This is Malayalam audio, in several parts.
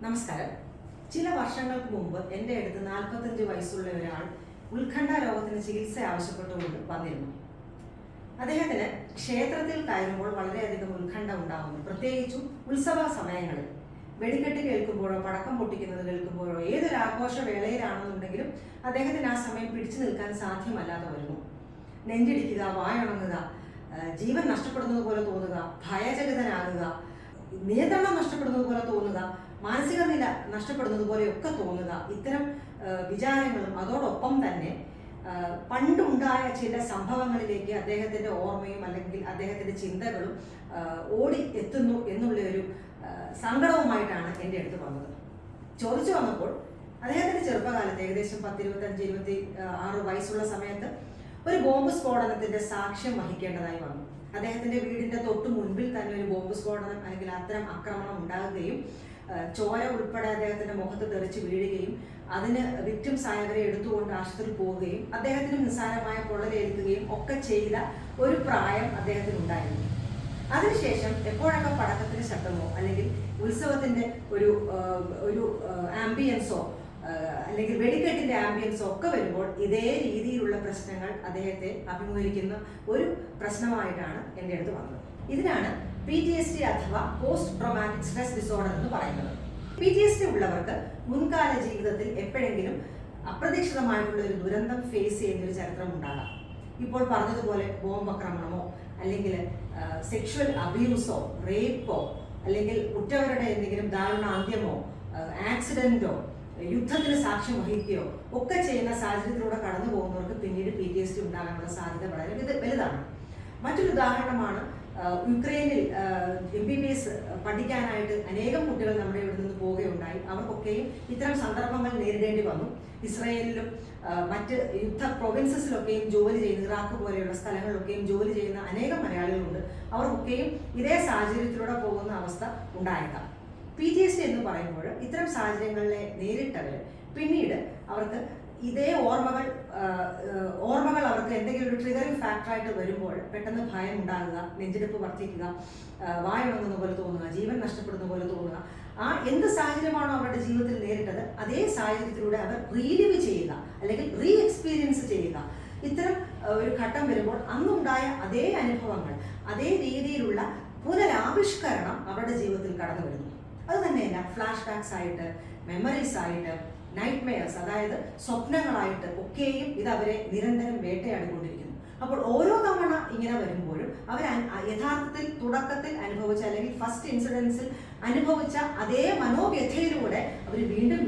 നമസ്കാരം. ചില വർഷങ്ങൾക്ക് മുമ്പ് എൻ്റെ അടുത്ത് 45 വയസ്സുള്ള ഒരാൾ ഉത്കണ്ഠ രോഗത്തിന് ചികിത്സ ആവശ്യപ്പെട്ടുകൊണ്ട് വന്നിരുന്നു. അദ്ദേഹത്തിന് ക്ഷേത്രത്തിൽ കയറുമ്പോൾ വളരെയധികം ഉത്കണ്ഠ ഉണ്ടാകുന്നു. പ്രത്യേകിച്ചും ഉത്സവ സമയങ്ങളിൽ വെടിക്കെട്ട് കേൾക്കുമ്പോഴോ പടക്കം പൊട്ടിക്കുന്നത് കേൾക്കുമ്പോഴോ ഏതൊരു ആഘോഷ വേളയിലാണെന്നുണ്ടെങ്കിലും അദ്ദേഹത്തിന് ആ സമയം പിടിച്ചു നിൽക്കാൻ സാധ്യമല്ലാതെ വരുന്നു. നെഞ്ചിടിക്കുക, വായുണങ്ങുക, ജീവൻ നഷ്ടപ്പെടുന്നത് പോലെ തോന്നുക, ഭയചകിതനാകുക, നിയന്ത്രണം നഷ്ടപ്പെടുന്നത് പോലെ തോന്നുക, മാനസിക നില നഷ്ടപ്പെടുന്നത് പോലെയൊക്കെ തോന്നുക. ഇത്തരം വിചാരങ്ങളും അതോടൊപ്പം തന്നെ പണ്ടുണ്ടായ ചില സംഭവങ്ങളിലേക്ക് അദ്ദേഹത്തിൻ്റെ ഓർമ്മയും അല്ലെങ്കിൽ അദ്ദേഹത്തിൻ്റെ ചിന്തകളും ഓടി എത്തുന്നു എന്നുള്ള ഒരു സങ്കടവുമായിട്ടാണ് എൻ്റെ അടുത്ത് വന്നത്. ചോദിച്ചു വന്നപ്പോൾ അദ്ദേഹത്തിൻ്റെ ചെറുപ്പകാലത്ത് ഏകദേശം 25-26 വയസ്സുള്ള സമയത്ത് ഒരു ബോംബ് സ്ഫോടനത്തിൻ്റെ സാക്ഷ്യം വഹിക്കേണ്ടതായി വന്നു. അദ്ദേഹത്തിൻ്റെ വീടിൻ്റെ തൊട്ട് മുൻപിൽ തന്നെ ഒരു ബോംബ് സ്ഫോടനം അല്ലെങ്കിൽ അത്തരം ആക്രമണം ഉണ്ടാകുകയും ചോര ഉൾപ്പെടെ അദ്ദേഹത്തിന്റെ മുഖത്ത് തെറിച്ച് വീഴുകയും അതിന് വിക്ടിംസ് ആയവരെ എടുത്തുകൊണ്ട് ആശുപത്രിയിൽ പോവുകയും അദ്ദേഹത്തിന് നിസ്സാരമായ പൊള്ളലേൽക്കുകയും ഒക്കെ ചെയ്ത ഒരു പ്രായം അദ്ദേഹത്തിന് ഉണ്ടായിരുന്നു. അതിനുശേഷം എപ്പോഴൊക്കെ പടക്കത്തിന്റെ ശബ്ദമോ അല്ലെങ്കിൽ ഉത്സവത്തിന്റെ ഒരു ആംബിയൻസോ അല്ലെങ്കിൽ വെടിക്കെട്ടിന്റെ ആംബിയൻസോ ഒക്കെ വരുമ്പോൾ ഇതേ രീതിയിലുള്ള പ്രശ്നങ്ങൾ അദ്ദേഹത്തെ അഭിമുഖീകരിക്കുന്ന ഒരു പ്രശ്നമായിട്ടാണ് എൻ്റെ അടുത്ത് വന്നത്. ഇതിനാണ് PTSD അഥവാ പോസ്റ്റ് ട്രോമാറ്റിക് സ്ട്രെസ് ഡിസോർഡർ എന്ന് പറയുന്നത്. PTSD ഉള്ളവർക്ക് മുൻകാല ജീവിതത്തിൽ എപ്പോഴെങ്കിലും അപ്രതീക്ഷിതമായിട്ടുള്ള ഒരു ദുരന്തം ഫേസ് ചെയ്യുന്ന ഒരു ചരിത്രം ഉണ്ടാകാം. ഇപ്പോൾ പറഞ്ഞതുപോലെ ബോംബ് ആക്രമണമോ അല്ലെങ്കിൽ സെക്ഷുവൽ അബ്യൂസോ റേപ്പോ അല്ലെങ്കിൽ ഉറ്റവരുടെ എന്തെങ്കിലും ദാരുണ അന്ത്യമോ ആക്സിഡന്റോ യുദ്ധത്തിന് സാക്ഷ്യം വഹിക്കുകയോ ഒക്കെ ചെയ്യുന്ന സാഹചര്യത്തിലൂടെ കടന്നു പോകുന്നവർക്ക് പിന്നീട് PTSD ഉണ്ടാകാനുള്ള സാധ്യത വളരെ വലുതാണ്. മറ്റൊരു ഉദാഹരണമാണ് യുക്രൈനിൽ MBBS പഠിക്കാനായിട്ട് അനേകം കുട്ടികൾ നമ്മുടെ ഇവിടെ നിന്ന് പോവുകയുണ്ടായി. അവർക്കൊക്കെയും ഇത്തരം സന്ദർഭങ്ങൾ നേരിടേണ്ടി വന്നു. ഇസ്രായേലിലും മറ്റ് യുദ്ധ പ്രൊവിൻസസിലൊക്കെയും ജോലി ചെയ്യുന്ന ഇറാഖ് പോലെയുള്ള സ്ഥലങ്ങളിലൊക്കെയും ജോലി ചെയ്യുന്ന അനേകം മലയാളികളുണ്ട്. അവർക്കൊക്കെയും ഇതേ സാഹചര്യത്തിലൂടെ പോകുന്ന അവസ്ഥ ഉണ്ടായേക്കാം. PTSD എന്ന് പറയുമ്പോൾ ഇത്തരം സാഹചര്യങ്ങളിലെ നേരിട്ടവർ പിന്നീട് അവർക്ക് ഇതേ ഓർമ്മകൾ അവർക്ക് എന്തെങ്കിലും ഒരു ട്രിഗറിങ് ഫാക്ടറായിട്ട് വരുമ്പോൾ പെട്ടെന്ന് ഭയം ഉണ്ടാകുക, നെഞ്ചെടുപ്പ് വർദ്ധിക്കുക, വായുണങ്ങുന്ന പോലെ തോന്നുക, ജീവൻ നഷ്ടപ്പെടുന്ന പോലെ തോന്നുക. ആ എന്ത് സാഹചര്യമാണോ അവരുടെ ജീവിതത്തിൽ നേരിട്ടത് അതേ സാഹചര്യത്തിലൂടെ അവർ റീലിവ് ചെയ്യുക അല്ലെങ്കിൽ റീ എക്സ്പീരിയൻസ് ചെയ്യുക. ഇത്തരം ഒരു ഘട്ടം വരുമ്പോൾ അന്നുണ്ടായ അതേ അനുഭവങ്ങൾ അതേ രീതിയിലുള്ള പുനരാവിഷ്കരണം അവരുടെ ജീവിതത്തിൽ കടന്നു വരുന്നു. അത് തന്നെയല്ല ഫ്ലാഷ് ബാക്സ് ആയിട്ട്, മെമ്മറീസ് ആയിട്ട്, നൈറ്റ് മെയർസ് അതായത് സ്വപ്നങ്ങളായിട്ട് ഒക്കെയും ഇത് അവരെ നിരന്തരം വേട്ടയാടിക്കൊണ്ടിരിക്കുന്നു. അപ്പോൾ ഓരോ തവണ ഇങ്ങനെ വരുമ്പോഴും അവർ യഥാർത്ഥത്തിൽ തുടക്കത്തിൽ അനുഭവിച്ച അല്ലെങ്കിൽ ഫസ്റ്റ് ഇൻസിഡൻസിൽ അനുഭവിച്ച അതേ മനോവ്യഥയിലൂടെ അവർ വീണ്ടും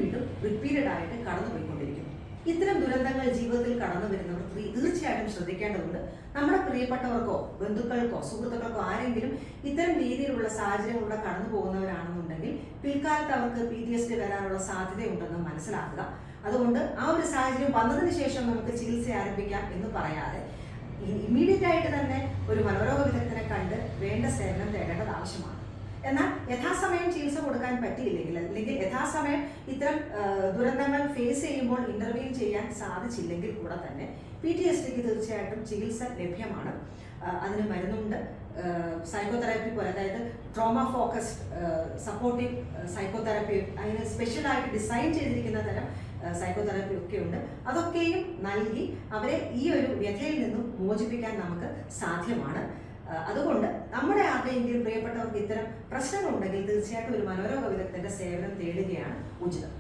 റിപ്പീറ്റഡ് ആയിട്ട് കടന്നുപോയിക്കൊണ്ടിരിക്കുന്നു. ഇത്തരം ദുരന്തങ്ങൾ ജീവിതത്തിൽ കടന്നു വരുന്നവർ തീർച്ചയായിട്ടും ശ്രദ്ധിക്കേണ്ടതുണ്ട്. നമ്മുടെ പ്രിയപ്പെട്ടവർക്കോ ബന്ധുക്കൾക്കോ സുഹൃത്തുക്കൾക്കോ ആരെങ്കിലും ഇത്തരം രീതിയിലുള്ള സാഹചര്യങ്ങളിലൂടെ കടന്നു പോകുന്നവരാണെന്നുണ്ടെങ്കിൽ പിൽക്കാലത്ത് അവർക്ക് PTSD വരാനുള്ള സാധ്യതയുണ്ടെന്ന് മനസ്സിലാക്കുക. അതുകൊണ്ട് ആ ഒരു സാഹചര്യം വന്നതിന് ശേഷം നമുക്ക് ചികിത്സ ആരംഭിക്കാം എന്ന് പറയാതെ ഇമ്മീഡിയറ്റ് ആയിട്ട് തന്നെ ഒരു മനോരോഗ വിദഗ്ധനെ കണ്ട് വേണ്ട സേവനം തേടേണ്ടത് ആവശ്യമാണ്. എന്നാൽ യഥാസമയം ചികിത്സ കൊടുക്കാൻ പറ്റിയില്ലെങ്കിൽ അല്ലെങ്കിൽ യഥാസമയം ഇത്തരം ദുരന്തങ്ങൾ ഫേസ് ചെയ്യുമ്പോൾ ഇന്റർവ്യൂ ചെയ്യാൻ സാധിച്ചില്ലെങ്കിൽ കൂടെ തന്നെ PTSDക്ക് തീർച്ചയായിട്ടും ചികിത്സ ലഭ്യമാണ്. അതിന് മരുന്നുണ്ട്. സൈക്കോതെറാപ്പി പോലെ അതായത് ട്രോമ ഫോക്കസ്ഡ് സപ്പോർട്ടീവ് സൈക്കോതെറാപ്പി, അതിന് സ്പെഷ്യലായിട്ട് ഡിസൈൻ ചെയ്തിരിക്കുന്ന തരം സൈക്കോതെറാപ്പി ഒക്കെ ഉണ്ട്. അതൊക്കെയും നൽകി അവരെ ഈ ഒരു വ്യഥയിൽ നിന്നും മോചിപ്പിക്കാൻ നമുക്ക് സാധ്യമാണ്. അതുകൊണ്ട് നമ്മുടെ ആരുടെയെങ്കിലും പ്രിയപ്പെട്ടവർക്ക് ഇത്തരം പ്രശ്നങ്ങളുണ്ടെങ്കിൽ തീർച്ചയായിട്ടും ഒരു മനോരോഗ വിദഗ്ധന്റെ സേവനം തേടുകയാണ് ഉചിതം.